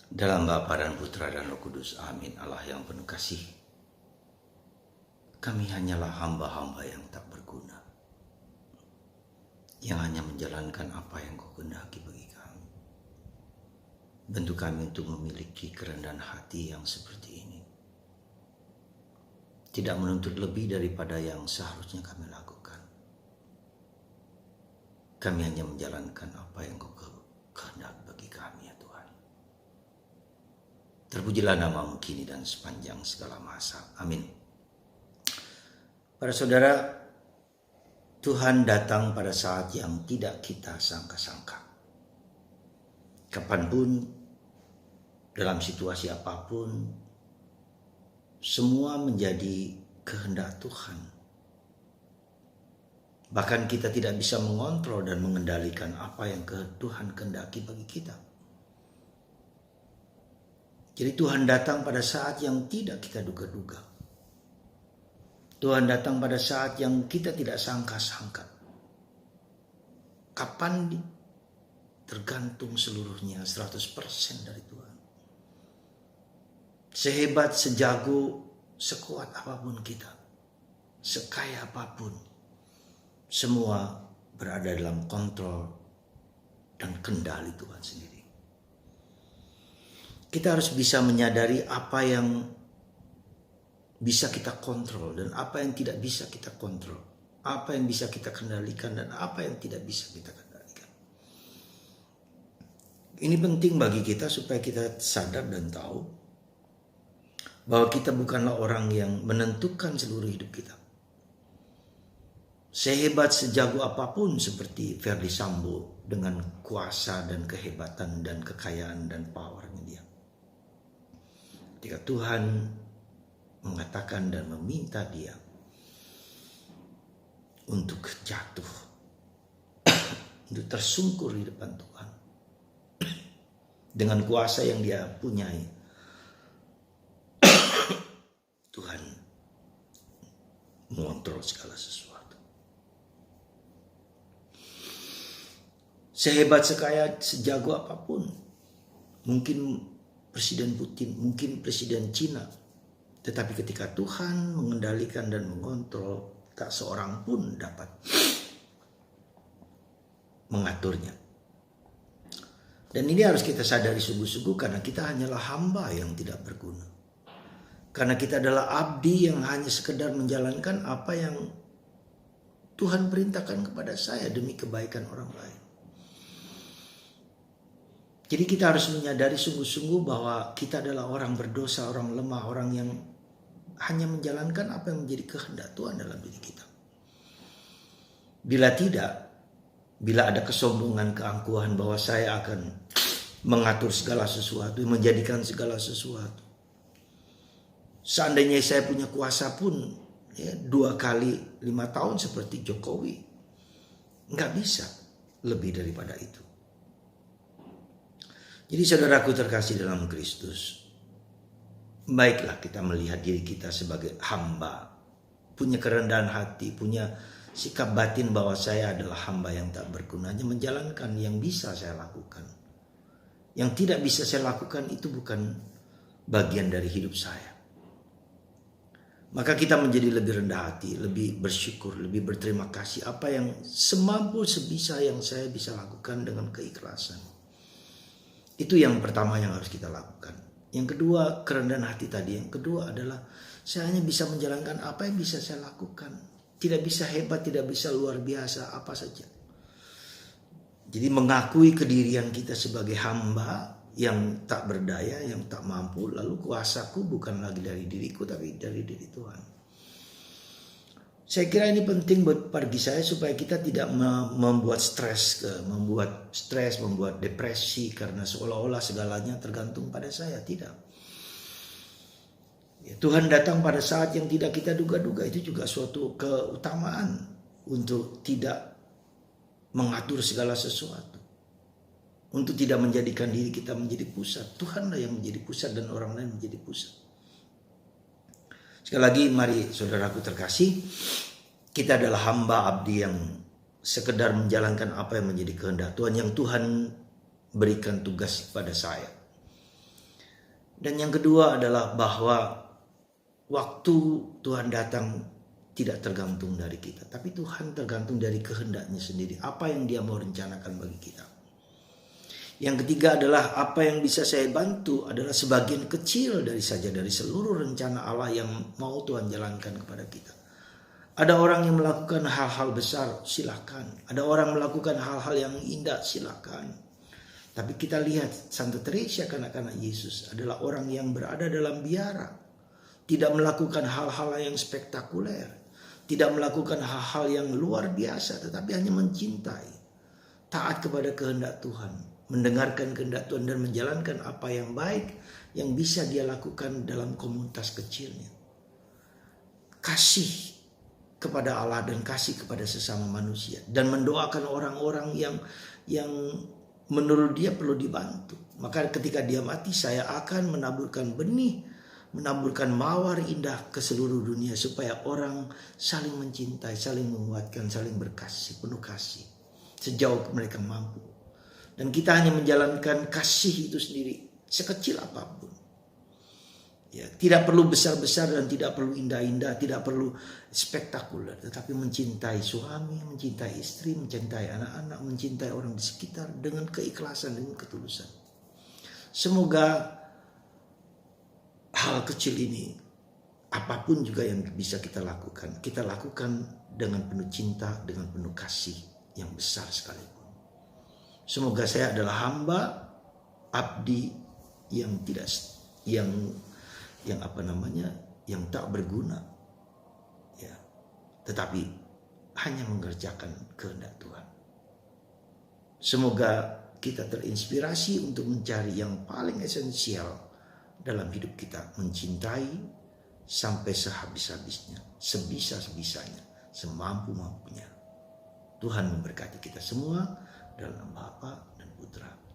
Dalam Bapa dan Putra dan Roh Kudus, amin. Allah yang penuh kasih, kami hanyalah hamba-hamba yang tak berguna, yang hanya menjalankan apa yang Kau kehendaki bagi kami. Bantu kami untuk memiliki kerendahan hati yang seperti ini, tidak menuntut lebih daripada yang seharusnya kami lakukan. Kami hanya menjalankan apa yang Kau kehendaki bagi kami, ya Tuhan. Terpujilah nama-Mu kini dan sepanjang segala masa. Amin. Para saudara, Tuhan datang pada saat yang tidak kita sangka-sangka. Kapanpun, dalam situasi apapun, semua menjadi kehendak Tuhan. Bahkan kita tidak bisa mengontrol dan mengendalikan apa yang Tuhan kehendaki bagi kita. Jadi Tuhan datang pada saat yang tidak kita duga-duga. Tuhan datang pada saat yang kita tidak sangka-sangka. Kapan? Tergantung seluruhnya 100% dari Tuhan. Sehebat, sejago, sekuat apapun kita, sekaya apapun, semua berada dalam kontrol dan kendali Tuhan sendiri. Kita harus bisa menyadari apa yang bisa kita kontrol dan apa yang tidak bisa kita kontrol. Apa yang bisa kita kendalikan dan apa yang tidak bisa kita kendalikan. Ini penting bagi kita supaya kita sadar dan tahu bahwa kita bukanlah orang yang menentukan seluruh hidup kita. Sehebat, sejago apapun seperti Verdi Sambo dengan kuasa dan kehebatan dan kekayaan dan powernya dia. Ketika Tuhan mengatakan dan meminta dia untuk jatuh, untuk tersungkur di depan Tuhan dengan kuasa yang dia punyai, Tuhan mengontrol segala sesuatu. Sehebat, sekaya, sejago apapun, mungkin Presiden Putin, mungkin Presiden Cina, tetapi ketika Tuhan mengendalikan dan mengontrol, tak seorang pun dapat mengaturnya. Dan ini harus kita sadari sungguh-sungguh karena kita hanyalah hamba yang tidak berguna. Karena kita adalah abdi yang hanya sekedar menjalankan apa yang Tuhan perintahkan kepada saya demi kebaikan orang lain. Jadi kita harus menyadari sungguh-sungguh bahwa kita adalah orang berdosa, orang lemah, orang yang hanya menjalankan apa yang menjadi kehendak Tuhan dalam diri kita. Bila tidak, bila ada kesombongan, keangkuhan bahwa saya akan mengatur segala sesuatu, menjadikan segala sesuatu. Seandainya saya punya kuasa pun, 2 kali 5 tahun seperti Jokowi, nggak bisa lebih daripada itu. Jadi saudaraku terkasih dalam Kristus, baiklah kita melihat diri kita sebagai hamba, punya kerendahan hati, punya sikap batin bahwa saya adalah hamba yang tak berguna, hanya menjalankan yang bisa saya lakukan. Yang tidak bisa saya lakukan itu bukan bagian dari hidup saya. Maka kita menjadi lebih rendah hati, lebih bersyukur, lebih berterima kasih apa yang semampu sebisa yang saya bisa lakukan dengan keikhlasan. Itu yang pertama yang harus kita lakukan. Yang kedua, kerendahan hati tadi. Yang kedua adalah saya hanya bisa menjalankan apa yang bisa saya lakukan. Tidak bisa hebat, tidak bisa luar biasa, apa saja. Jadi mengakui kedirian kita sebagai hamba yang tak berdaya, yang tak mampu. Lalu kuasaku bukan lagi dari diriku, tapi dari diri Tuhan. Saya kira ini penting bagi saya supaya kita tidak membuat stres, membuat depresi karena seolah-olah segalanya tergantung pada saya. Tidak. Ya, Tuhan datang pada saat yang tidak kita duga-duga, itu juga suatu keutamaan untuk tidak mengatur segala sesuatu. Untuk tidak menjadikan diri kita menjadi pusat. Tuhanlah yang menjadi pusat dan orang lain menjadi pusat. Sekali lagi mari saudaraku terkasih, kita adalah hamba abdi yang sekedar menjalankan apa yang menjadi kehendak Tuhan, yang Tuhan berikan tugas kepada saya. Dan yang kedua adalah bahwa waktu Tuhan datang tidak tergantung dari kita, tapi Tuhan tergantung dari kehendaknya sendiri, apa yang Dia mau rencanakan bagi kita. Yang ketiga adalah apa yang bisa saya bantu adalah sebagian kecil dari seluruh rencana Allah yang mau Tuhan jalankan kepada kita. Ada orang yang melakukan hal-hal besar, silakan. Ada orang melakukan hal-hal yang indah, silakan. Tapi kita lihat Santa Teresa, kanak-kanak Yesus, adalah orang yang berada dalam biara. Tidak melakukan hal-hal yang spektakuler. Tidak melakukan hal-hal yang luar biasa, tetapi hanya mencintai. Taat kepada kehendak Tuhan. Mendengarkan kehendak Tuhan dan menjalankan apa yang baik yang bisa dia lakukan dalam komunitas kecilnya. Kasih kepada Allah dan kasih kepada sesama manusia. Dan mendoakan orang-orang yang menurut dia perlu dibantu. Maka ketika dia mati, saya akan menaburkan benih, menaburkan mawar indah ke seluruh dunia supaya orang saling mencintai, saling menguatkan, saling berkasih, penuh kasih sejauh mereka mampu. Dan kita hanya menjalankan kasih itu sendiri sekecil apapun. Ya, tidak perlu besar-besar dan tidak perlu indah-indah, tidak perlu spektakuler, tetapi mencintai suami, mencintai istri, mencintai anak-anak, mencintai orang di sekitar dengan keikhlasan, dengan ketulusan. Semoga hal kecil ini, apapun juga yang bisa kita lakukan dengan penuh cinta, dengan penuh kasih yang besar sekalipun. Semoga saya adalah hamba, abdi yang yang tak berguna, ya, tetapi hanya mengerjakan kehendak Tuhan. Semoga kita terinspirasi untuk mencari yang paling esensial dalam hidup kita, mencintai sampai sehabis-habisnya, sebisa-bisanya, semampu-mampunya. Tuhan memberkati kita semua dalam nama Bapa dan Putra